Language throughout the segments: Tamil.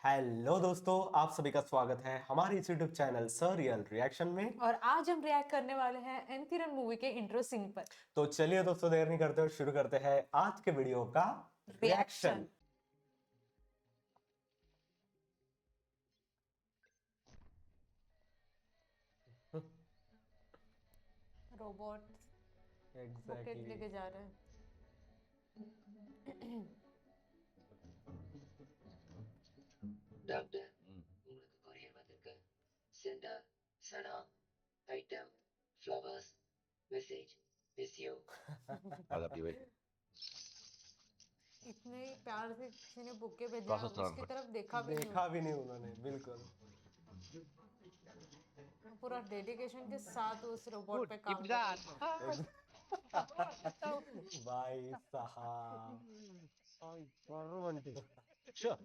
हेलो दोस्तों, आप सभी का स्वागत है हमारे इस यूट्यूब चैनल सरियल रिएक्शन में। और आज हम रिएक्ट करने वाले हैं एंथिरन मूवी के इंट्रो सीन पर। तो चलिए दोस्तों, देर नहीं करते हुए शुरू करते हैं आज के वीडियो का रिएक्शन। Robot bouquet exactly. लेके जा रहे हैं। டாக்டர் உங்களுக்கு கொரியர் வந்திருக்கு. Centre Sana item flowers message miss you. I'll be waiting. इतने ही प्यार से किसी ने बुके भेजा, Process run उसकी पर। तरफ देखा भी नहीं। देखा भी नहीं उन्होंने, बिल्कुल। पूरा डेडिकेशन के साथ उस रोबोट पे काम कर இப்படிதான் रहे भाई साहब, Sure.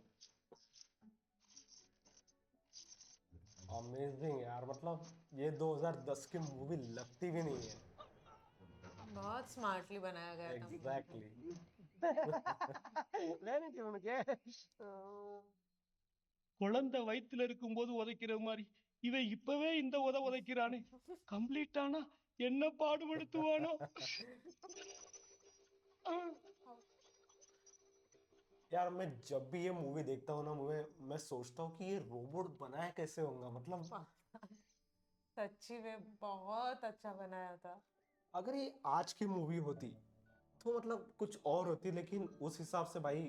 अमेजिंग यार। मतलब ये 2010 की मूवी लगती भी नहीं है। हैं। बहुत स्मार्टली बनाया गया था। एग्जैक्टली। குழந்தை வயித்துல இருக்கும்போது உதைக்கிற மாதிரி இவன் இப்பவே இந்த உதைக்கிறானே. கம்ப்ளீட் ஆனா என்ன பாடுபடுத்துவானோ. यार मैं जब भी ये मूवी देखता हूँ ना, मैं सोचता हूँ कि ये रोबोट बनाया कैसे होगा। मतलब सच्ची में बहुत अच्छा बनाया था। अगर ये आज की मूवी होती तो मतलब कुछ और होती, लेकिन उस हिसाब से भाई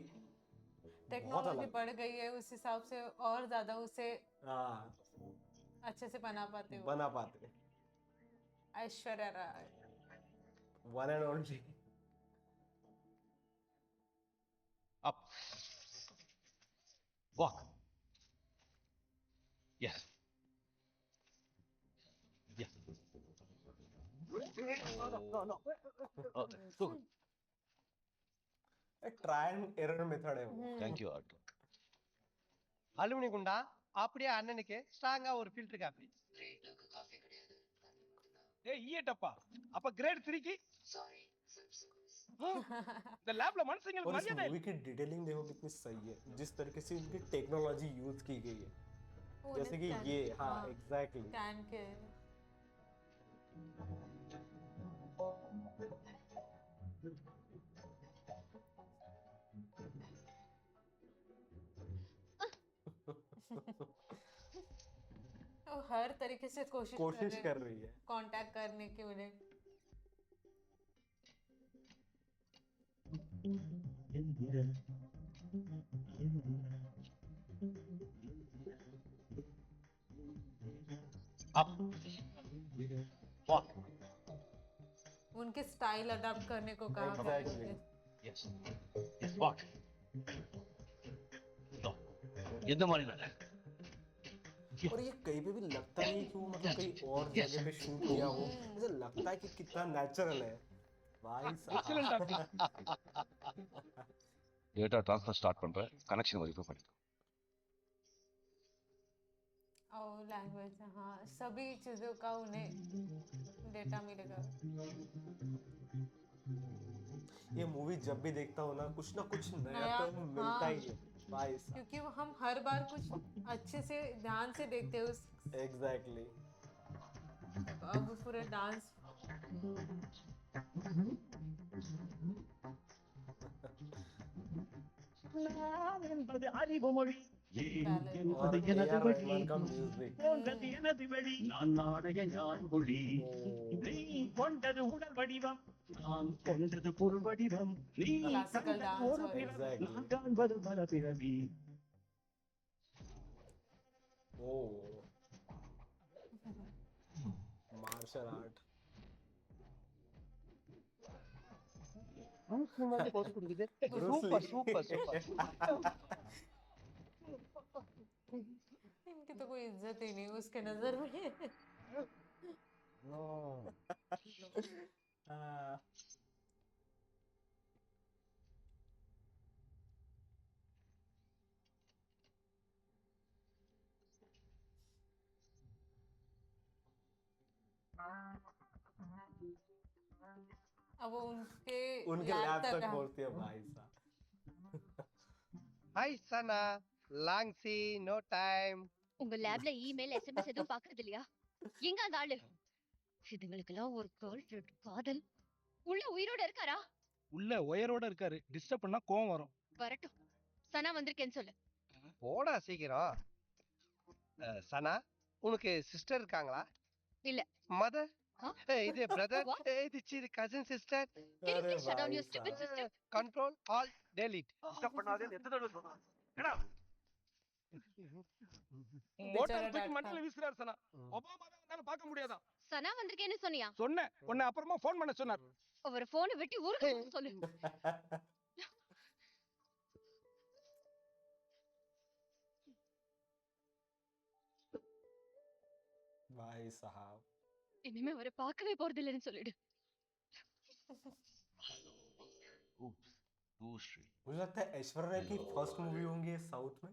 टेक्नोलॉजी अलग। बढ़ गई है, उस हिसाब से और ज्यादा उसे हाँ, अच्छे से बना पाते हो। बना पाते। Aishwarya Rai. One and only. Up. Walk. Yes. Yeah. No. Oh, so good. Try and error method है वो। Thank you, Artu. அலுமினி குண்டா அப்படியே அண்ணனுக்கு ஸ்ட்ராங்கா ஒரு ஃபில்டர் காபி. கிரேட் டூக்கு காஃபி கிடையாது, தண்ணி மட்டும்தான். ஏய் ஈயட்டப்பா, அப்ப கிரேட் 3க்கு சாரி செல்ஃப் சர்வீஸ். இந்த லேப்ல மனுஷங்களுக்கு और इस மரியாதை मूवी की डिटेलिंग देखो कितनी सही है, जिस तरीके से इनकी टेक्नोलॉजी यूज की गई है। जैसे कि ये, हाँ एग्जैक्टली। कैन के वो हर तरीके से कोशिश कर रही है। कांटेक्ट करने की उन्हें। Up. Walk. उनके स्टाइल अडॉप्ट करने को कहा था Exactly. Yes. Yes. Walk. No. எந்த மாதிரி நட? और ये कहीं पे भी लगता नहीं कि वो मतलब कहीं और जगह पे शूट किया हो। ऐसा लगता है कि कितना नेचुरल है भाई साहब। டேட்டா ட்ரான்ஸ்ஃபர் ஸ்டார்ட் பண்றேன். கனெக்ஷன் வெரிஃபை பண்ணிக்கோ. और लैंग्वेज, हाँ सभी चीजों का उन्हें डेटा मिलेगा। ये मूवी जब भी देखता हूँ ना कुछ नया नया, तो मिलता हाँ। ही है भाई साहब। क्योंकि वो हम हर बार कुछ अच्छे से ध्यान से देखते हैं उस। एग्जैक्टली। अब पूरे डांस என்பது அறிவு மொழி. और ए.आर. रहमान का म्यूजिक। போன்றது எனது வழி. நான் நாடைய ஞான் மொழி. நீ கொண்டது உடல் வடிவம், நான் கொண்டது பொருள் வடிவம். நீ Classical கண்டது dance ஒரு और பிறவி, exactly. நான் காண்பது பல பிறவி. Oh martial art. Super super super. इनकी तो कोई इज्जत ही नहीं उसके नजर में। अब वो उनके उनके लैब लैब तक तक आ- पहुंचती है भाई साहब। ஹாய் சனா, லாங் சி நோ டைம். உங்க லேப்ல இமெயில் எஸ்எம்எஸ் எதுவும் பாக்குறது இல்லையா? எங்க அந்த ஆளு? இதுங்களுக்கெல்லாம் ஒரு கேர்ள் ஃபிரெண்ட் காதல். உள்ள உயிரோட இருக்காரா? உள்ள ஒயரோட இருக்காரு. டிஸ்டர்ப் பண்ணா கோவம் வரும். வரட்டும். சனா வந்திருக்கேன்னு சொல்லு. போடா சீக்கிரம். சனா, உனக்கு சிஸ்டர் இருக்காங்களா? இல்ல. மதர்? Huh? இது பிரதர்? What? இது cousin sister. Can you please shut down your stupid sister? Control all delete. Disturb பண்ணாதேன்னு எத்தனை தடவை சொன்னேன்? என்னடா மோட்டார் தூக்கி மண்ணில் வீசுறாரு சனா. ஒபாமா தான் வந்தாலும் பார்க்க முடியாதா? சனா வந்திருக்கேன்னு சொன்னியா? சொன்னேன். உன்னை அப்புறமா ஃபோன் பண்ண சொன்னார். அவர் போனை வெட்டி ஊருக்கு போக சொல்லு. भाई साहब இனிமே அவரை பார்க்கவே போறது இல்லைன்னு சொல்லிடு. मुझे लगता है ऐश्वर्या राय की फर्स्ट मूवी होंगी ये साउथ में।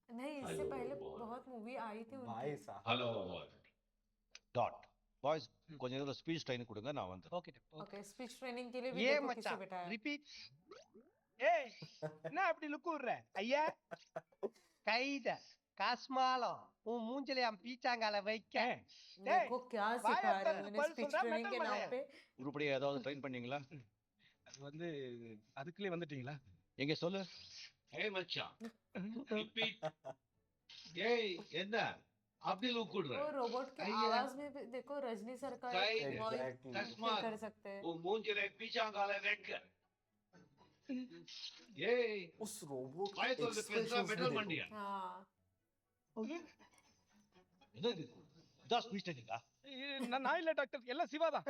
नहीं, इससे पहले बहुत मूवी आई थी भाई उनकी। साहब ஹலோ டாட் பாய்ஸ் கொஞ்சம் நேரம் ஸ்பீச் ட்ரைனிங் கொடுங்க நான் வந்து ஓகே. ओके, स्पीच ट्रेनिंग के लिए भी ஏ देखो किसे மச்சான் बिठाया। ரிப்பீட். ஏய், என்ன அப்படி லுக்கு விடுற? ஐயா கைத காஸ்மாலம் உன் மூஞ்சில என் பீச்சாங்கால வைக்க. देखो क्या वाया सिखा रहे कर, हैं बल स्पीच सुन रहा, ट्रेनिंग के metal नाम बजाया। पे। உருப்படியா ஏதாவது ட்ரெயின் பண்ணீங்களா? அது வந்து அதுக்குள்ளே வந்துட்டீங்களா? எங்க சொல்லு. ஏய் மச்சான் ரிப்பீட். ஏய் என்ன அப்படி லுக் கொடுற? वो रोबोट की ஐயா। आवाज में भी देखो रजनी सर का सही, वॉइस exactly। தஸ்மாத் कर सकते हैं। உன் மூஞ்சில பீச்சாங்கால வைக்க. ஏய் उस रोबोट के பயத்தோட பேசா expressions भी மெட்டல் देखो। மண்டியா? हाँ, என்ன இது? இதான் ஸ்பீச் ட்ரைனிங்கா? நான் இல்ல டாக்டர், எல்லாம் சிவாதான்.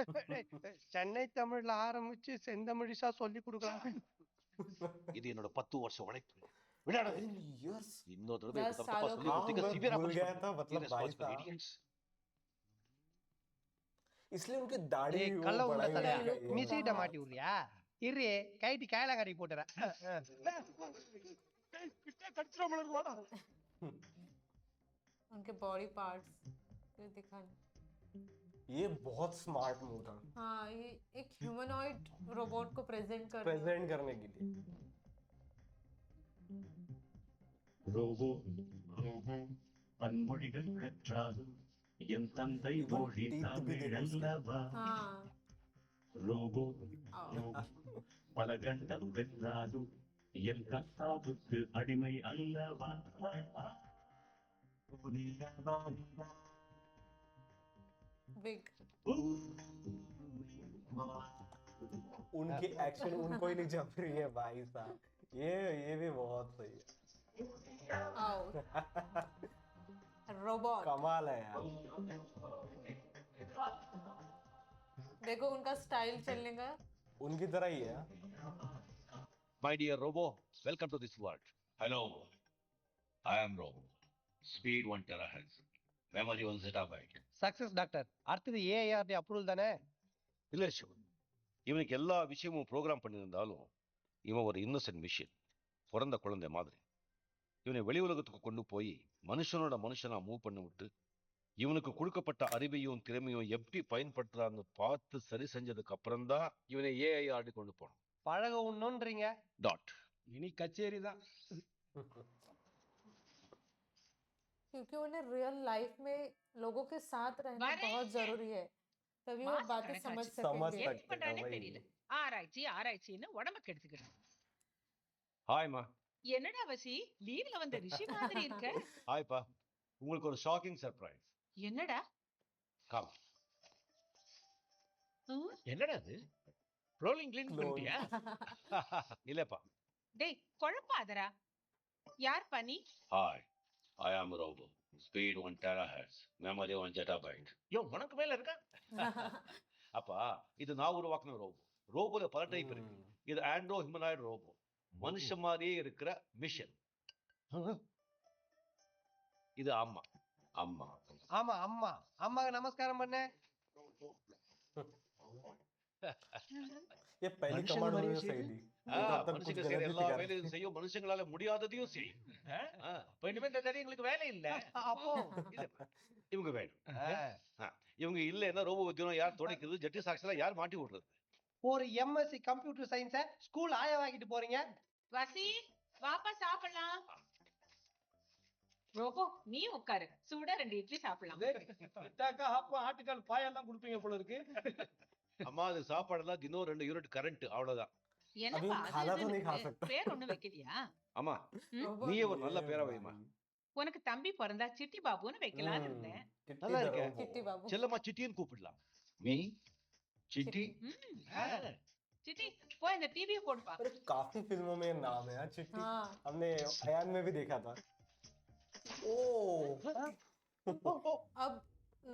சென்னை தமிழ்ல ஆரம்பிச்சு செந்தமிழிசா சொல்லி கொடுக்கலாம். இது என்னோட 10 வருஷம் உழைப்பு. விடாத. 10 years இன்னொரு தடவை 10 இது தப்பா सालों சொல்லி हाँ, கொடுத்தீங்க मैं சிவியரா भूल பனிஷ் गया था, मतलब பண்ணுங்க. भाई साहब। idiots. इसलिए उनकी दाढ़ी ஏய் वो கள்ள உள்ள बढ़ाई தலையா हुई है। மிசிட்ட மாட்டி விடுறியா? இரு கைட்டி காயலாங்கடி போட்டுறேன். கிட்ட கடிச்சிர மலர்வாடா. उनके बॉडी पार्ट्स ये दिखाने। ये बहुत स्मार्ट मूव था हाँ, ये एक ह्यूमनॉइड रोबोट को प्रेजेंट कर प्रेजेंट करने के लिए। ரோபோ பன்மொழிகள் கற்றாலும் என் தந்தை Even மொழி teeth भी देखो उसके। தமிழல்லவா. हाँ, ரோபோ आओ। பல கண்டம் வென்றாலும் என் கத்தாவுக்கு அடிமை அல்லவா. बिग। उनकी एक्शन उनको ही नहीं जम रही है भाई साहब। ये भी बहुत सही है। आओ। रोबोट। कमाल है यार। देखो उनका स्टाइल चलने का। उनकी तरह ही है। My dear Robo, welcome to this world. Hello, I am Robo. Speed 1 terahertz. Memory 1 zettabyte. Success doctor. அடுத்தது ஏஆர்டி அப்ரூவல் தானே? இல்ல சிவ, இவனுக்கு எல்லா விஷயமும் ப்ரோக்ராம் பண்ணியிருந்தாலும் இவன் ஒரு இன்னசென்ட் மிஷின், பிறந்த குழந்தை மாதிரி. இவனை வெளி உலகத்துக்கு கொண்டு போய் மனுஷனோட மனுஷனா மூவ் பண்ணி விட்டு இவனுக்கு கொடுக்கப்பட்ட அறிவையும் திறமையும் எப்படி பயன்படுத்துறான்னு பார்த்து சரி செஞ்சதுக்கு அப்புறம் தான் இவனை ஏஐஆர்டி கொண்டு போனோம். பழக உண்ணுன்றீங்க. டாட். இனி கச்சேரி தான். क्योंकि उन्हें रियल लाइफ में लोगों के साथ रहना बहुत जरूरी है, तभी वो मास्क बातें करेगा समझ जी। समझ सकेंगे। सकते என்ன பண்றானே हैं, वही। தெரியல. ஆராய்ச்சின்னு உடம்புக்கு எடுத்துக்கிட்டு. ஹாய்மா. என்னடா வசி லீவ்ல வந்த ரிஷி மாதிரி இருக்க? ஹாய்ப்பா. உங்களுக்கு ஒரு ஷாக்கிங் சர்ப்ரைஸ். என்னடா? கம். என்னடா இது? ரோலிங் க்ளீன் பண்ணிட்டியா? இல்லப்பா. டேய் குழப்பாதடா. யார் பண்ணி? Hi, I am Robo. Speed 1 terahertz. Memory 1 zettabyte. யோ உனக்கு மேல இருக்கா? அப்பா இது நான் உருவாக்குன ரோபோ. ரோபோல பல டைப் இருக்கு. இது ஆண்ட்ரோ ஹியூமனாய்டு ரோபோ. மனுஷ மாதிரியே இருக்கிற மிஷன். இது அம்மா. அம்மா. ஆமா அம்மா. அம்மாக்கு நமஸ்காரம் பண்ணு. ये पहली कमांड मुझे सही थी। ये तब तक कुछ மனுஷங்க गलत செய்யற भी எல்லா कर வேலையும் செய்யும், மனுஷங்களால முடியாததையும் செய்யும். இப்ப இனிமே இந்த தடி எங்களுக்கு வேலை இல்ல. அப்போ இவங்க வேணும். இவங்க இல்லைன்னா ரோபோ உத்தியோகம் யார் துடைக்குது, ஜட்டி சாக்ஸ்ல யார் மாட்டி விடுறது? ஒரு எம்எஸ்சி கம்ப்யூட்டர் சயின்ஸ ஸ்கூல் ஆயவாக்கிட்டு போறீங்க. வசி வாப்பா சாப்பிடலாம். ரோபோ நீ உட்காரு, சூடா 2 இட்லி சாப்பிடலாம். விட்டாக்கா ஆட்டுக்கால் பாயெல்லாம் கொடுப்பீங்க போல இருக்கு. அம்மா அது சாப்பாடெல்லாம் தினம் 2 யூனிட் கரண்ட் அவ்வளவுதான். என்னப்பா अभी அது खाना तो नहीं खा இதுன்னு सकता। பேர் ஒண்ணும் வைக்கலையா? அம்மா ரொம்ப நீயே ஒரு நல்ல ये பேரா வைமா. भाई। உனக்கு தம்பி பிறந்தா சிட்டி பாபுன்னு வைக்கலாம்னு இருந்தேன். चिट्टी நல்லா द இருக்கே. रोबो। किट्टी बाबू செல்லம்மா சிட்டின்னு கூப்பிடலாம். Me city. ம், சிட்டி போய் இந்த டிவியை போடுப்பா. अरे काफी फिल्मों में नाम है यार चिट्टी। हाँ हमने अयान में भी देखा था। ओ अब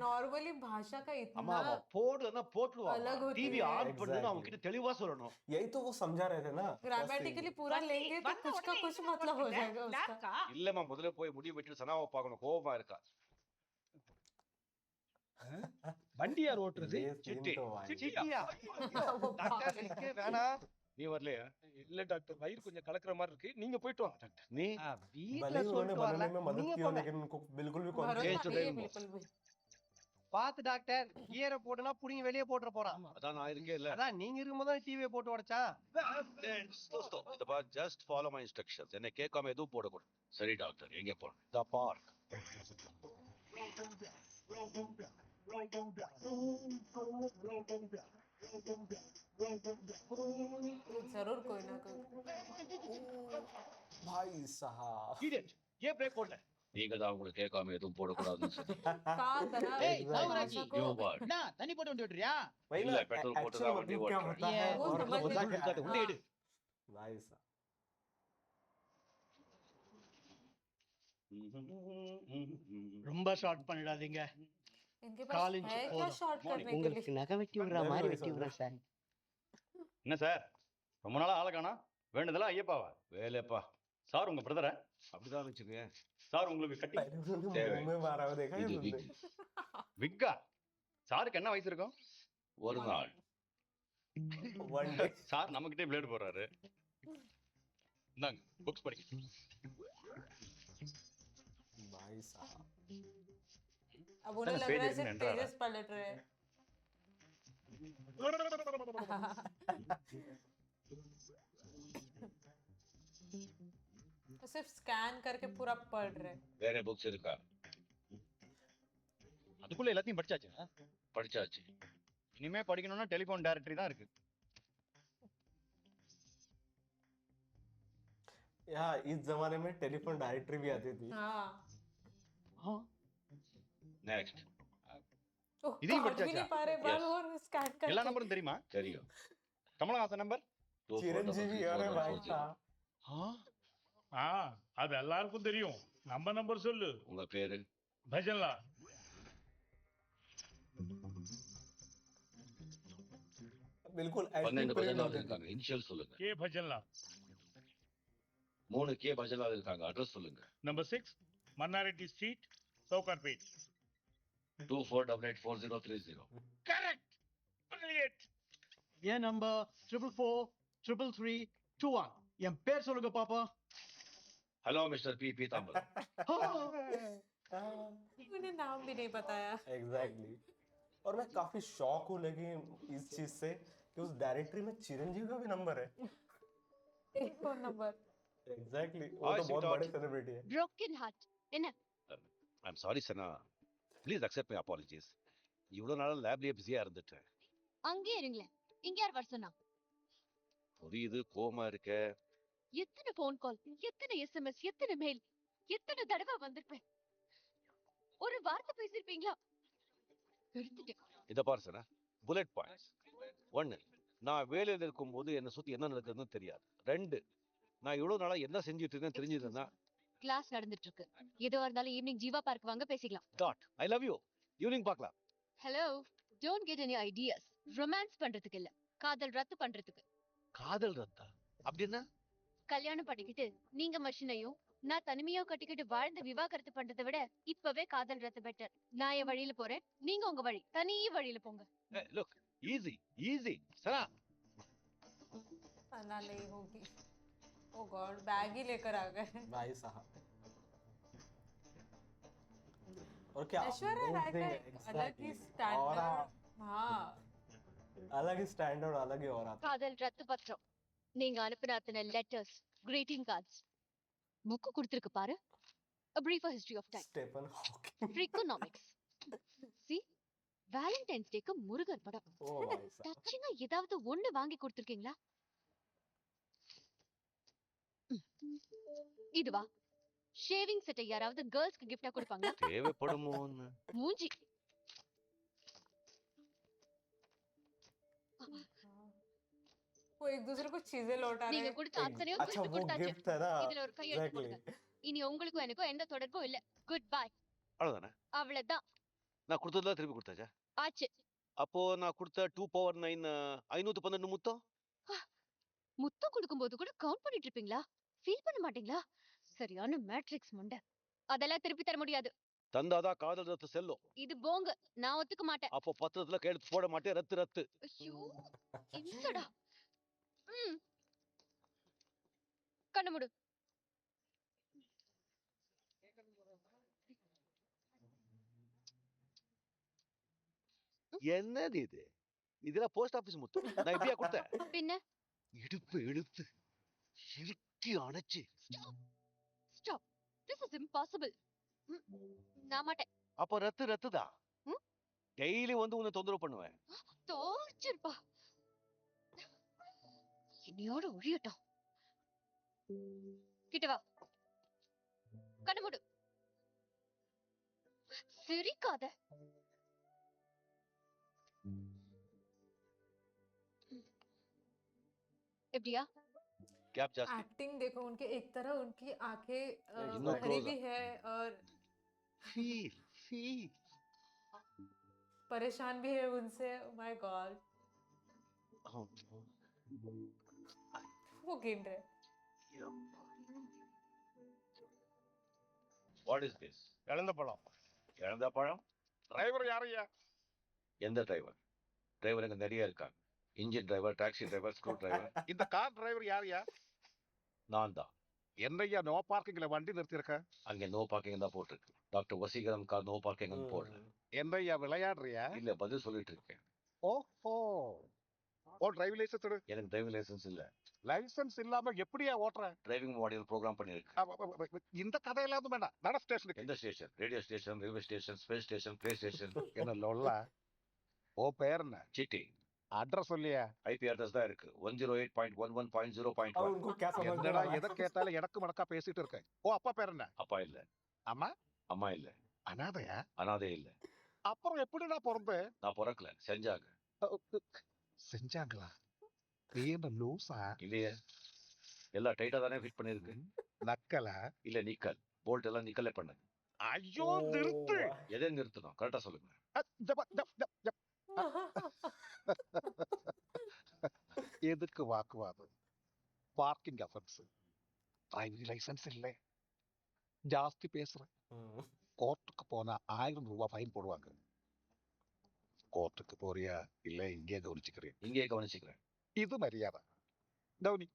नॉर्मली भाषा का அம்மா इतना அவ போடுன்னா போட்டுருவா. अलग होती டிவி है। ஆன் பண்ணுன்னு Exactly. அவங்க கிட்ட தெளிவா சொல்லணும். यही तो वो समझा रहे थे ना। ग्रामेटिकली पूरा लेंगे तो வந்த कुछ का உடனே कुछ என்ன मतलब हो போட்டுருக்க? जाएगा उसका லேப்கா? இல்லம்மா முதல்ல போய் முடிவு வெட்டி சனாவை பார்க்கணும். கோவமா இருக்கா. வண்டி யார் ஓட்டுறது? ये सीन चिट्टी। तो भाई। சிட்டியா वो டாக்டர் बाप रे। இதுக்கு வேணாம். நீ வரலையா? இல்ல டாக்டர், வயிறு கொஞ்சம் கலக்குற மாதிரி இருக்கு. நீங்க போயிட்டு வாங்க டாக்டர். நீ வீட்ல भले ही उन्होंने சொல்லிட்டு बनाने வரல, में मदद நீங்க की हो போங்க. लेकिन उनको बिल्कुल भी भरोसा कॉन्फिडेंस तो नहीं है नहीं बिल्कुल भी பாத்து டாக்டர், கியரை போட்டுனா புடிங்கி வெளியே போட்டுற போறான். அதான் நான் இருக்கே இல்ல. அதான் நீங்க இருக்கும்போது டிவியை போட்டு உடைச்சா. இத பா ஜஸ்ட் ஃபாலோ மை இன்ஸ்ட்ரக்ஷன்ஸ். என்ன கேட்காம எதுவும் போடக்கூடாது. சரி டாக்டர் எங்க போறோம்? The park. जरूर कोई ना कोई भाई साहब। இடியட். ஏன் பிரேக் போடல? நீங்க தான் உங்களுக்கு கேட்காம எதுவும் போடக்கூடாதுன்னு சொல்லி. कहा था ना ஏய், भाषा யூ को வாட்? என்ன தண்ணி போட்டு வந்து விட்டுறியா? वही இல்ல, ना पेट्रोल पोट एक्चुअल का वंडी मतलब क्या वोट होता ये है वो और समझ होता नहीं क्या கொடுக்காத. है। உண்டே எடு. भाई साहब। ரொம்ப ஷார்ட் பண்ணிடாதீங்க. इनके काल पास इंच है क्या போதும். शॉर्ट करने के लिए உங்களுக்கு நகை வெட்டி விடுற மாதிரி வெட்டி விடுறேன் சார். என்ன சார், ரொம்ப நாளா ஆளை காணோம். வேண்டதெல்லாம் ஐயப்பாவா? வேலைப்பா சார் உங்க பிரதரா? அப்படிதான் வச்சுக்கோங்க. சார் உங்களுக்கு கட்டி पहले उन्होंने देवे। मुंह में मारा हुआ देखा है இது तुमने? wig. விக்கா? சாருக்கு என்ன வயசு இருக்கும்? ஒரு நாள் One day। சார் நம்மகிட்டே பிளேடு போடுறாரு. இந்தாங்க புக்ஸ் படிக்க. भाई साहब। अब उन्हें चलो, लग रहा है पेज सिर्फ में पेजेस पलट रहे हैं तो सिर्फ स्कैन करके पूरा पढ़ रहे हैं வேற புக்ஸ் இருக்கா? அதுக்குள்ள எல்லாத்தையும் படிச்சாச்சு. படிச்சாச்சு. இனிமே படிக்கணும்னா டெலிஃபோன் டைரக்டரி தான் இருக்கு. यहाँ इस जमाने में टेलीफोन डायरेक्टरी भी आती थी। हाँ நெக்ஸ்ட் ओह, इन्हीं काट भी बच्चा नहीं अच्छा। पा रहे बाल Yes. और स्कैन எல்லா करके நம்பரும் தெரியுமா? தெரியும். கமலஹாசன் நம்பர்? चिरंजीवी अरे भाई साहब। அது எல்லாருக்கும் தெரியும். நம்ம நம்பர் சொல்லு. உங்க பேரு? பஜன்லா. बिल्कुल 12 ऐसी பஜலாவது होती थी। இருக்காங்க. இனிஷியல் சொல்லுங்க. கே பஜன்லா. 3 கே பஜலாவது இருக்காங்க. அட்ரஸ் சொல்லுங்க. Number 6 Mannareddy street, Sowcarpet. 24884030. Correct. Brilliant. என் நம்பர் 4433321. என் பேர் சொல்லுங்க பாப்பா. Hello mister P Pitambar. उन्हें नाम भी नहीं बताया एग्जैक्टली। और मैं काफी शॉक हूँ लेकिन इस चीज से कि उस डायरेक्टरी में चिरंजीवी का भी नंबर है। एक फोन नंबर एग्जैक्टली वो Hi, तो बहुत sweetheart. बड़े सेलिब्रिटी है। broken heart என்ன I'm sorry Sana. Please accept my apologies. இவ்வளவு நாளா லேப்லயே பிஸியா இருந்துட்டேன். அங்கே இருங்களேன். இங்க யார் வர சொன்னா? புரியுது கோமா இருக்க. எத்தனை போன் கால், எத்தனை எஸ்எம்எஸ், எத்தனை மெயில், எத்தனை தடவை வந்திருப்பேன். ஒரு வார்த்தை பேசிருப்பீங்களா? எடுத்துட்டேன். இத பாரு சனா. Bullet points. 1, நான் வேலையில இருக்கும்போது என்ன சுத்தி என்ன நடக்குதுன்னு தெரியாது. 2, நான் இவ்வளவு நாளா என்ன செஞ்சுட்டு இருக்கேன்னு தெரிஞ்சதுன்னா. கிளாஸ் நடந்துட்டு இருக்கு. எதுவா இருந்தாலும் ஈவினிங் ஜீவா பார்க் வாங்க பேசிக்கலாம். Dad I love you. Evening பார்க்கலாம். Hello, don't get any ideas. Romance பண்றதுக்கு இல்ல, காதல் ரத்து பண்றதுக்கு. காதல் ரத்தா? அப்படின்னா? கல்யாணம் பண்ணிக்கிட்டு நீங்க மஷினையும் நான் தனிமையோ கட்டிக்கிட்டு வாழ்ந்து விவாகரத்து பண்றதை விட இப்பவே காதல் ரத்து பெட்டர். நான் என் வழியில போறேன், நீங்க உங்க வழி, தனி வழியில போங்க. லுக் ஈஸி ஈஸி சனா. सना नहीं होगी। ओ गॉड, बैग ही लेकर आ गए भाई साहब। और क्या ऐश्वर्या राय का amazing, एक अलग ही exactly. और स्टैंडर्ड हाँ अलग ही स्टैंडर्ड अलग ही और आता। காதல் ரத்து பத்திரம். நீங்க அனுப்பின அத்தனை லெட்டர்ஸ், கிரீட்டிங் கார்ட்ஸ், புக்கு கொடுத்துருக்கு பாரு. A briefer history of time. Stephen Hawking. Freakonomics. See? Valentine's டேக்கு முருகர் படம். ओ भाई साहब। டச்சிங்கா ஏதாவது ஒண்ணு வாங்கி கொடுத்திருக்கீங்களா? இதுவா? ஷேவிங் செட்டை யாராவது கேர்ள்ஸ்க்கு கிஃப்டா கொடுப்பாங்களா? தேவைப்படுமோன்னு. மூஞ்சி. वो एक दूसरे को चीजें लौटा रहे நீங்க हैं। கொடுத்த அத்தனையும் अच्छा gift वो கொடுத்தாச்சு. गिफ्ट है ना। இதுல ஒரு கையெழுத்து போடுங்க. இனி உங்களுக்கும் எனக்கும் எந்த தொடர்பும் இல்ல. Good bye. அவ்வளவுதானே? அவ்வளவுதான். நான் கொடுத்ததெல்லாம் திருப்பி கொடுத்தாச்சா? ஆச்சு. அப்போ நான் கொடுத்த 2 பவர் 9 512 முத்தம் முத்தம் கொடுக்கும்போது கூட கவுண்ட் பண்ணிட்டு இருப்பீங்களா? ஃபீல் பண்ண மாட்டீங்களா? சரியான மேட்ரிக்ஸ் முண்டை. அதெல்லாம் திருப்பி தர முடியாது. தந்தாதான் காதல் ரத்து செல்லும். இது போங்க. நான் ஒத்துக்க மாட்டேன். அப்போ பத்திரத்துல கையெழுத்து போட மாட்டேன். ரத்து ரத்து. ஐயோ இம்சடா. கண்ணு மூடு. என்னது இது? இதெல்லாம் போஸ்ட் ஆபீஸ் முத்தம். நான் இப்படியா கொடுத்தேன்? பின்ன இடுப்பு இழுத்து இறுக்கி அணைச்சு. ஸ்டாப். This is impossible. நான் மாட்டேன். அப்ப ரத்து ரத்துதான். டெய்லி வந்து உன்னை தொந்தரவு பண்ணுவேன். டார்ச்சர்ப்பா. என்னையோட ஒழியட்டும். கிட்ட வா. கண்ணு மூடு. சிரிக்காத. எப்படியா? கேப் ஜாஸ்தி. एक्टिंग देखो उनके, एक तरह उनकी आंखें इतना भरी close भी है और फील परेशान भी है उनसे। माय गॉड वो गिन रहे। What is this? இழந்த பழம். இழந்த பழம்? டிரைவர் யாரையா? எந்த டிரைவர்? டிரைவர் எங்க நிறைய இருக்காங்க. Engine driver, taxi driver, screw driver. இந்த கார் டிரைவர் யாரையா? நான் தான். என்னையா நோ பார்க்கிங்ல வண்டி நிறுத்திருக்க? அங்க நோ பார்க்கிங் தான் போட்டிருக்கு. Doctor Vaseegaran car no parking போடல. என்னையா விளையாடுறியா? இல்ல பதில் சொல்லிட்டு இருக்கேன். ஓஹோ. ஓ டிரைவிங் லைசன்ஸ் எடு. எனக்கு டிரைவிங் லைசன்ஸ் இல்ல. லைசன்ஸ் இல்லாம எப்படியா ஓட்டுற? டிரைவிங் மாடியூல் ப்ரோக்ராம் பண்ணிருக்கு. இந்த கதையெல்லாம் வேண்டாம். நட ஸ்டேஷனுக்கு. எந்த station? Radio station, railway station, space station, play station. என்ன லொல்ல? ஓ பேர் என்ன? சிட்டி. அட்ரஸ் சொல்லியா? ஐபி அட்ரஸ் தான் இருக்கு. 108.11.0.1. अब उनको क्या समझ में என்னடா आ रहा है? எதை கேட்டாலும் எனக்கு மடக்கா பேசிட்டு இருக்க. ஓ அப்பா பேர் என்ன? அப்பா இல்ல. அம்மா? அம்மா இல்ல. அனாதையா? அனாதை இல்ல. அப்புறம் எப்படிடா பிறந்த? நான் பிறக்கல, செஞ்சாங்க. செஞ்சாங்களா? நீ என்ன லூசா? இல்லையே, எல்லாம் டைட்டா தானே ஃபிட் பண்ணிருக்கு. நக்கலா? இல்ல நிக்கல். போல்ட் எல்லாம் நிக்கலே பண்ணது. ஐயோ நிறுத்து. எதை நிறுத்தணும்? கரெக்டா சொல்லுங்க. எதுக்கு வாக்குவாதம்? Parking offence. டிரைவிங் லைசன்ஸ் இல்லை. ஜாஸ்தி பேசுறேன். கோர்ட்டுக்கு போனா 1000 ரூபாய் ஃபைன் போடுவாங்க. கோர்ட்டுக்கு போறியா இல்ல இங்கே கவனிச்சுக்கிறேன்? இங்கே கவனிச்சுக்கிறேன். இது மரியாதை. கவனி.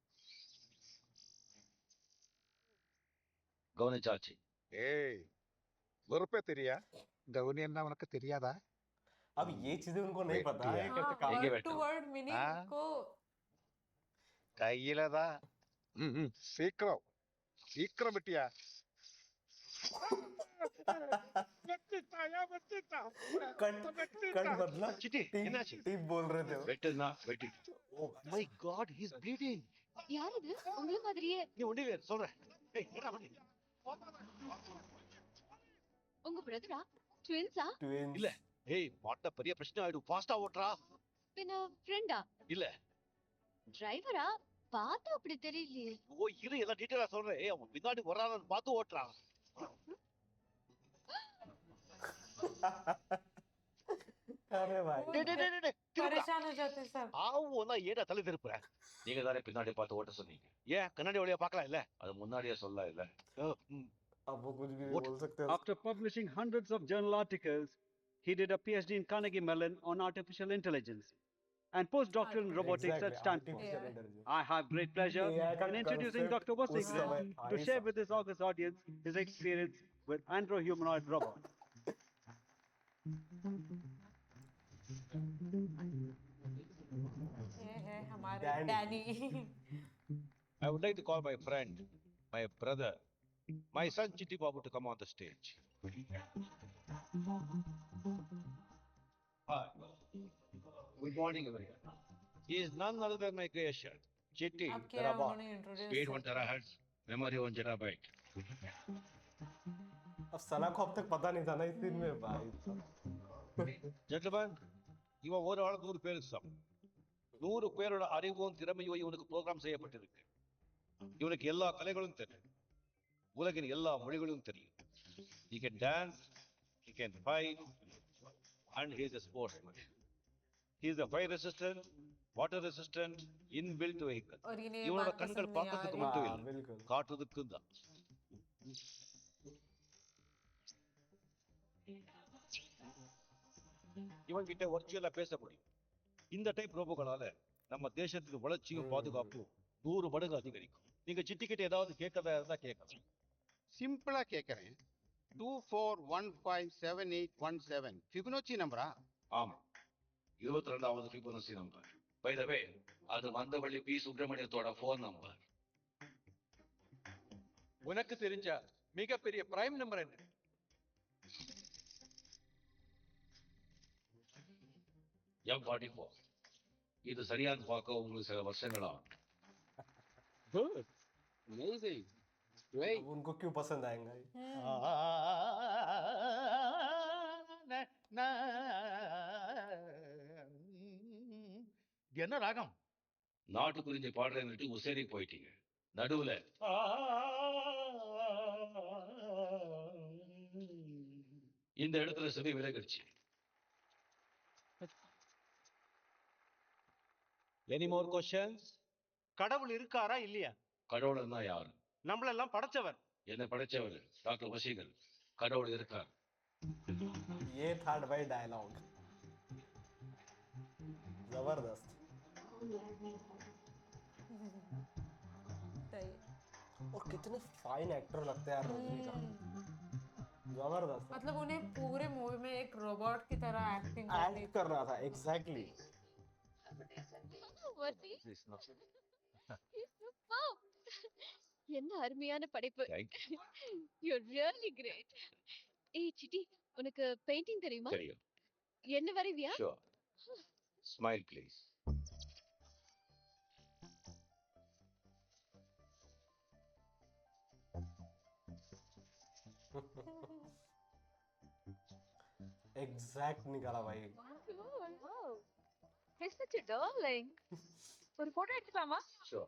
கவனிச்சாச்சு. ஏய் வெறுப்பே தெரியா? கவனி என்ன உனக்கு தெரியாதா? अब ये चीजें उनको नहीं पता है। எங்கே वर्ड टू वर्ड मीनिंग को கையிலதான். சீக்கிரம் சீக்கிரம் விட்டியா? कट बदला। சிட்டி என்னாச்சு? टीप बोल रहे थे वो। வெட்டுனா வெட்டி. Oh my god, he is bleeding. யார் இது? உங்கள மாதிரியே. நீ ஒண்டிவே சொல்றேன். ஏய் என்னடா பண்ணி? உங்க பிரதரா? ட்வின்ஸா? Twins। இல்ல. ஏய் மாட்ட பெரிய பிரச்சனை ஆயிடும். ஃபாஸ்டா ஓட்றா. பின்ன ஃப்ரெண்டா? இல்ல. டிரைவரா? பார்த்தா அப்படி தெரியலையே. ஓ இரு, எல்லாம் டீடைலா சொல்றேன். ஏய் அவன் பின்னாடி வரானன்னு பார்த்து ஓட்றான். अरे भाई டேய் டேய் டேய் டேய். परेशान हो जाते हैं सब। ஆவுனா ஏடா தலை திருப்புற? நீங்க தானே பின்னாடி பார்த்து ஓட்ட சொன்னீங்க. ஏன் கண்ணாடி வழியா பார்க்கலாம் இல்ல? அது முன்னாடியே சொல்லலாம் இல்ல? अब वो कुछ भी What? बोल सकते हैं। After publishing hundreds of journal articles, he did a PhD in Carnegie Mellon on artificial intelligence and postdoctoral in robotics at Stanford. Artificial intelligence। I have great pleasure AI का in introducing concept Dr. उस Vasigran समय to आए share सब। with this august audience his experience with andro-humanoid robot. ये है हमारे Danny। Danny. I would like to call my friend, my brother, my son Chitti Babu to come on the stage. Hi. Good morning, everyone. He is none other than my creation, Chitti अब क्या Terabat. उन्होंने Speed introduce 1 terahertz, memory 1 terabyte. अब सना को अब तक पता नहीं था ना इस दिन में भाई। Gentlemen, இவன் ஒரு ஆள் 100 பேருக்கு சமம். 100 பேரோட அறிவும் திறமையும் இவனுக்கு ப்ரோக்ராம் செய்யப்பட்டிருக்கு. இவனுக்கு எல்லா கலைகளும் தெரியும். உலகின் எல்லா மொழிகளும் தெரியும். He can dance, he can fight, and he is a sportsman. He is a fire resistant, water resistant, inbuilt vehicle. और इन्हें ये இவனோட बात கண்கள் पसंद नहीं आ பார்க்கறதுக்கு रही மட்டும் हाँ இல்லை, बिल्कुल। காட்டுறதுக்கும் தான். இவன் கிட்ட வர்ச்சுவலா பேச முடியும். இந்த டைப் ரோபோக்களால நம்ம தேசத்துக்கு வளர்ச்சியும் பாதுகாப்பும் 100 மடங்கு அதிகரிக்கும். நீங்க சிட்டி கிட்ட ஏதாவது கேட்கறதா இருந்தா கேட்கலாம். சிம்பிளா கேட்கறேன். 24157817 ஃபிபனோச்சி நம்பரா? ஆமா, 22வது ஃபிபொனாச்சி நம்பர். பை த வே, அது மந்தவள்ளி பி சுப்பிரமணியத்தோட ஃபோன் நம்பர். உனக்கு தெரிஞ்ச மிகப்பெரிய பிரைம் நம்பர் என்ன? M44. இது சரியான்னு பார்க்க உங்களுக்கு சில வருஷங்களா. Good. Amazing. Great. अब उनको क्यों पसंद आएगा ये? என்ன ராகம்? நாட்டுக்குறிஞ்சி பாடுறேன்னுட்டு உசேரி போயிட்டீங்க. நடுவுல இந்த இடத்துல செவி விலகிடுச்சு. Any more questions? கடவுள் இருக்காரா இல்லையா? கடவுள்னா யாரு? நம்மளெல்லாம் படைச்சவர். என்ன படைச்சவர்? டாக்டர் வசீகர். கடவுள் இருக்கார். ये था भाई डायलॉग जबरदस्त। सही। और कितने फाइन एक्टर लगते हैं यार रजनीकांत, जबरदस्त। मतलब उन्हें पूरे मूवी में एक रोबोट की तरह एक्टिंग करनी एक्ट कर रहा था एग्जैक्टली। வர்த்தி என்ன அருமையான படைப்பு. Thank you. You're really great. ஏய் சிட்டி, உனக்கு பெயிண்டிங் தெரியுமா? தெரியும். என்ன வரைவியா? Sure. Smile please. एग्जैक्ट निकाला भाई। Wow. He's such a darling. ஒரு போட்டோ எடுத்துக்கலாமா? Sure.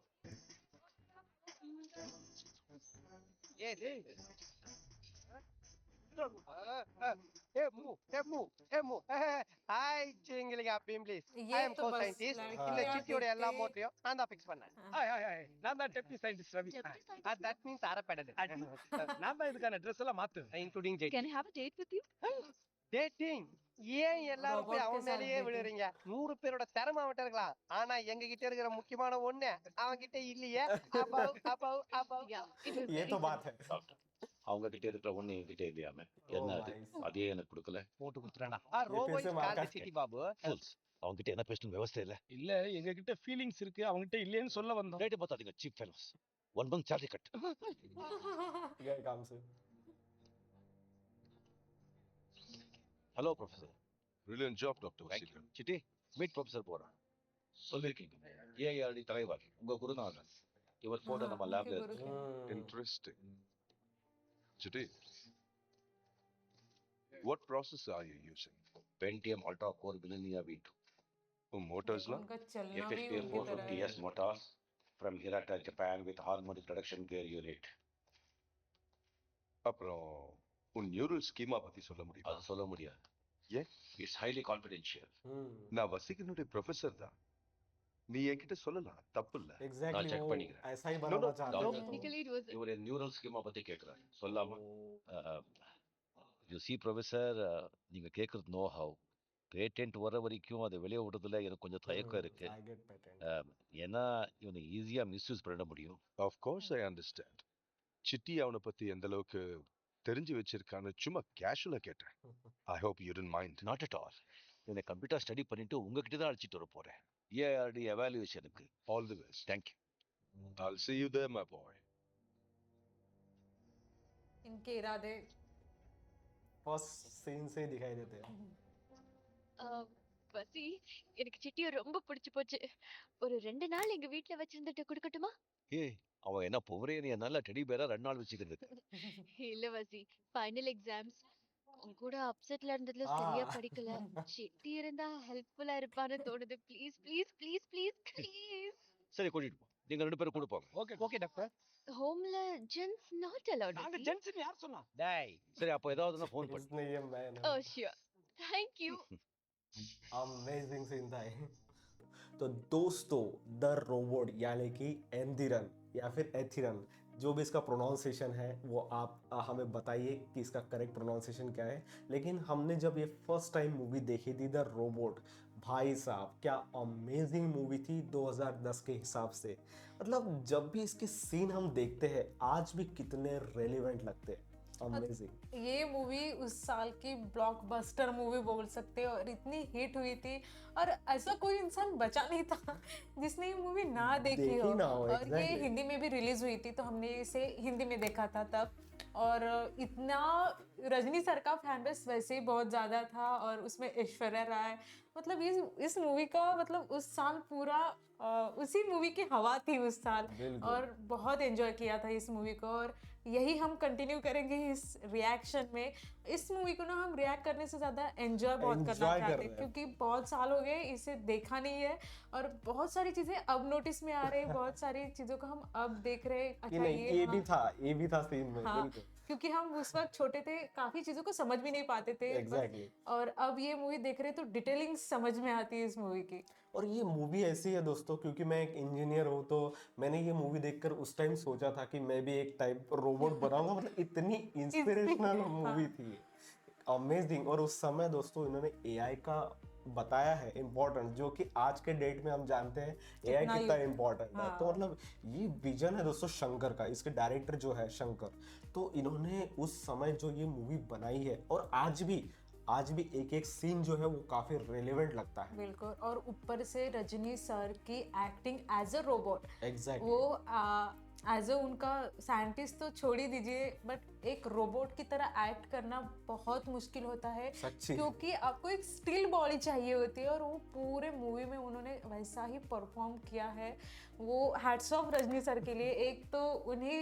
ஹாய் சிங்கிலிங்க அப்பீம் ப்ளீஸ். ये ஐ அம் तो கோ बस சயின்டிஸ்ட். लड़की இந்த का சிட்டியோட எல்லா कितने- மோட்டரையும் நான் தான் ஃபிக்ஸ் பண்ணேன். நான் தான் deputy scientist Ravi. That means அரப்படது. நான் தான் இதுக்கான ட்ரெஸ் எல்லாம் மாத்துவேன். Including Jai. Can I have a date with you? Dating. ஏன் எல்லாரும் போய் Robot அவன் के साथ மேலேயே dating. விழுறீங்க? 100 பேரோட திறமை அவன்கிட்ட இருக்கலாம். ஆனா எங்க கிட்ட இருக்கிற முக்கியமான ஒண்ணு அவன் கிட்ட இல்லையே. above. Yeah. It was ये very तो बात है। அவங்க கிட்ட இருக்கிற ஒண்ணு என்கிட்ட இல்லையாம. என்ன அது? nice. அதே எனக்கு கொடுக்கல. போட்டு கொடுத்துறேன்டா. ரோபோ फिर से இஸ் मार கால்ட் काट சிட்டி பாபு. Fools. அவங்க கிட்ட என்ன பேசணும் விவசாயம் இல்ல. இல்ல எங்க கிட்ட ஃபீலிங்ஸ் இருக்கு, அவங்க கிட்ட இல்லையேன்னு சொல்ல வந்தோம். ரேட்டு பார்த்தாதீங்க cheap fellows. 1 month salary cut. गए काम से। Hello professor. Brilliant job, Dr. Thank you. Vasikar. Chitti, meet professor போறேன். சொல்லிருக்கீங்க. ஏஆர்டி தலைவர் உங்க குருநாதன். இவர் போட்டோ हाँ, நம்ம उनके லேப்ல गुरु இருக்கு. के। Interesting. Chitty, what process are you using? Pentium Ultra Core Millennia V2. Motors la? उनका चलना भी FHP उनकी तरह 450S है। motors from Hirata, Japan with harmonic reduction gear unit. அப்புறம் உன் நியூரல் ஸ்கீமா பத்தி சொல்ல முடியுமா? அது சொல்ல முடியாது. ஏன்? It's highly confidential. நான் வசிகனுடைய ப்ரொஃபசர் தான். நீ என்கிட்ட சொல்லலாம், தப்பு இல்ல. एग्जैक्टली check वो பண்ணிக்கிறேன். ऐसा ही बनाना चाहता no, था no. तो। Technically it was இவர் நியூரல் ஸ்கீமா பத்தி கேக்குறாரு. சொல்லாம. யூ சி ப்ரொஃபசர், நீங்க கேக்குறது நோ ஹவ். பேட்டன்ட் வர வரைக்கும் அதை வெளியே விடுறதுல எனக்கு கொஞ்சம் தயக்கம் இருக்கு. I get patent. ஏன்னா இவனை ஈஸியா மிஸ்யூஸ் பண்ண முடியும். Of course I understand. Chitti அவனை பத்தி எந்த அளவுக்கு தெரிஞ்சு வச்சிருக்கான்னு சும்மா கேஷுவலா கேட்டேன். I hope you don't mind. Not at all. இவனை கம்ப்யூட்டர் ஸ்டடி பண்ணிட்டு உங்ககிட்ட தான் அழைச்சிட்டு வர போறேன். ஏஆர்டி எவாலுவேஷனுக்கு. All the best. Thank you. I'll see you there, my boy. इनके इरादे फर्स्ट सीन से ही दिखाई देते हैं। பசி எனக்கு சிட்டியை ரொம்ப பிடிச்சு போச்சு. ஒரு 2 நாள் எங்க வீட்ல வச்சிருந்துட்டு குடுக்கட்டுமா? ஏய், அவன் என்ன பொவரேனியா நல்ல டெடி பேரா 2 நாள் வச்சுக்கிறது. இல்ல வசி, ஃபைனல் எக்ஸாம்ஸ் உன் கூட அப்செட்ல இருந்ததுல சரியா படிக்கல. சிட்டி இருந்தா ஹெல்ப்ஃபுல்லா இருப்பான்னு தோணுது. Please please please please please. சரி, கூட்டிட்டு போ. நீங்க 2 பேரும் கூட போங்க. Okay doctor. ஹோம்ல ஜென்ஸ் நாட் அலௌட். நாங்க ஜென்ஸ்னு யார் சொன்னா? டேய், சரி அப்ப ஏதாவதுன்னா ஃபோன் பண்ணு. इसने ये man oh sure. Thank you. Amazing scene था ये। तो दोस्तों, द रोबोट यानी कि एंदिरन या फिर एथिरन, जो भी इसका प्रोनाउंसिएशन है वो आप हमें बताइए कि इसका करेक्ट प्रोनाउंसिएशन क्या है। लेकिन हमने जब ये फर्स्ट टाइम मूवी देखी थी द रोबोट, भाई साहब क्या अमेजिंग मूवी थी 2010 के हिसाब से। मतलब जब भी इसके सीन हम देखते हैं आज भी कितने रेलिवेंट लगते हैं। अमेजिंग। ये मूवी उस साल की ब्लॉकबस्टर मूवी बोल सकते हो और इतनी हिट हुई थी और ऐसा कोई इंसान बचा नहीं था जिसने ये मूवी ना देखी देखी हो। ना हो, और ये exactly। हिंदी में भी रिलीज हुई थी तो हमने इसे हिंदी में देखा था तब। और इतना रजनी सर का फैन बेस वैसे ही बहुत ज़्यादा था और उसमें ऐश्वर्या राय, मतलब इस मूवी का मतलब उस साल पूरा उसी मूवी की हवा थी उस साल। बिल्कुल। और बहुत एंजॉय किया था इस मूवी को और यही हम कंटिन्यू करेंगे इस रिएक्शन में। इस मूवी को ना हम रिएक्ट करने से ज़्यादा एंजॉय बहुत करना Enjoy कर चाहते रहे हैं हैं। क्योंकि बहुत साल हो गए इसे देखा नहीं है और बहुत सारी चीज़ें अब नोटिस में आ रही है, बहुत सारी चीज़ों को हम अब देख रहे हैं। कि अच्छा नहीं ये भी हाँ, था, ये भी था सीन में। हाँ, बिल्कुल क्योंकि हम उस वक्त छोटे थे, काफ़ी चीज़ों को समझ भी नहीं पाते थे। एग्जैक्टली। और अब ये मूवी देख रहे हैं तो डिटेलिंग समझ में आती है इस मूवी की। और ये मूवी ऐसी है दोस्तों, क्योंकि मैं एक इंजीनियर हूँ तो मैंने ये मूवी देखकर उस टाइम सोचा था कि मैं भी एक टाइप रोबोट बनाऊंगा। मतलब इतनी इंस्पिरेशनल मूवी थी, अमेजिंग। और उस समय दोस्तों इन्होंने एआई का बताया है इम्पोर्टेंट, जो कि आज के डेट में हम जानते हैं एआई कितना कितना use- इम्पोर्टेंट है। हाँ। तो मतलब ये विजन है दोस्तों शंकर का, इसके डायरेक्टर जो है शंकर, तो इन्होंने उस समय जो ये मूवी बनाई है और आज भी एक एक सीन जो है वो काफी रेलेवेंट लगता है। बिल्कुल। और ऊपर से रजनी सर की acting as a robot, exactly. वो एज अ उनका साइंटिस्ट तो छोड़ ही दीजिए, बट एक रोबोट की तरह एक्ट करना बहुत मुश्किल होता है सच्ची। क्योंकि आपको एक स्टिल बॉडी चाहिए होती है और वो पूरे मूवी में उन्होंने वैसा ही परफॉर्म किया है। वो हैट्स ऑफ रजनी सर के लिए। एक तो उन्हें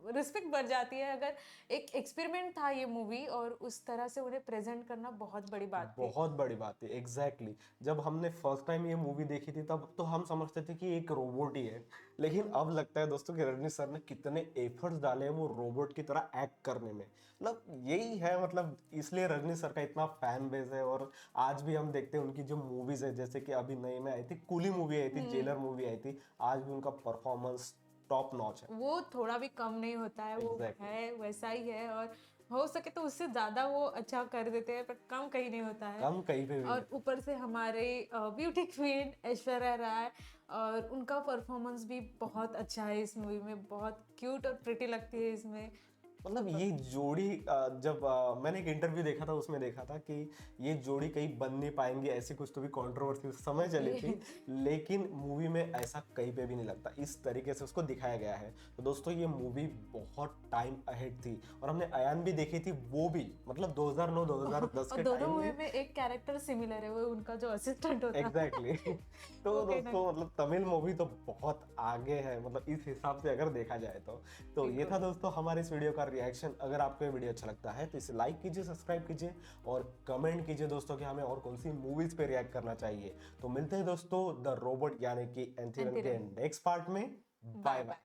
रिस्पेक्ट बढ़ जाती है, अगर एक एक्सपेरिमेंट था ये मूवी और उस तरह से उन्हें प्रेजेंट करना बहुत बड़ी बात थी। बहुत बड़ी बात है एग्जैक्टली। जब हमने फर्स्ट टाइम ये मूवी देखी थी तब तो हम समझते थे कि एक रोबोट ही है, लेकिन अब लगता है दोस्तों कि रजनी सर ने कितने एफर्ट्स डाले हैं वो रोबोट की तरह एक्ट करने में। मतलब यही है, मतलब इसलिए रजनी सर का इतना फैन बेस है। और आज भी हम देखते हैं उनकी जो मूवीज है, जैसे कि अभी नई में आई थी कूली मूवी आई थी, जेलर मूवी आई थी, आज भी उनका परफॉर्मेंस टॉप नॉच है। वो थोड़ा भी कम नहीं होता है, वो Exactly. है वैसा ही है और हो सके तो उससे ज्यादा वो अच्छा कर देते हैं, पर कम कहीं नहीं होता है। कम कहीं पे भी और ऊपर से हमारे ब्यूटी क्वीन ऐश्वर्या राय, और उनका परफॉर्मेंस भी बहुत अच्छा है इस मूवी में, बहुत क्यूट और प्रिटी लगती है इसमें। मतलब ये जोड़ी जब मैंने एक इंटरव्यू देखा था उसमें देखा था कि ये जोड़ी कहीं बन नहीं पाएंगे, ऐसी कुछ तो भी कंट्रोवर्सी उस समय चली थी, लेकिन मूवी में ऐसा कहीं पे भी नहीं लगता, इस तरीके से उसको दिखाया गया है। तो दोस्तों ये मूवी बहुत टाइम अहेड थी और हमने अयान भी देखी थी, वो भी मतलब 2009-2010 और के दोनों टाइम मूवी में। में एक कैरेक्टर सिमिलर है, वो उनका जो असिस्टेंट होता है। एग्जैक्टली। तो Okay, दोस्तों मतलब तमिल मूवी तो बहुत आगे है, मतलब इस हिसाब से अगर देखा जाए तो ये था दोस्तों हमारे इस वीडियो का रिएक्शन। अगर आपको ये वीडियो अच्छा लगता है तो इसे लाइक कीजिए, सब्सक्राइब कीजिए और कमेंट कीजिए दोस्तों कि हमें और कौन सी मूवीज पे रिएक्ट करना चाहिए। तो मिलते हैं दोस्तों द रोबोट यानी कि एंथिरन के एंथिरन। नेक्स्ट पार्ट में। Bye bye.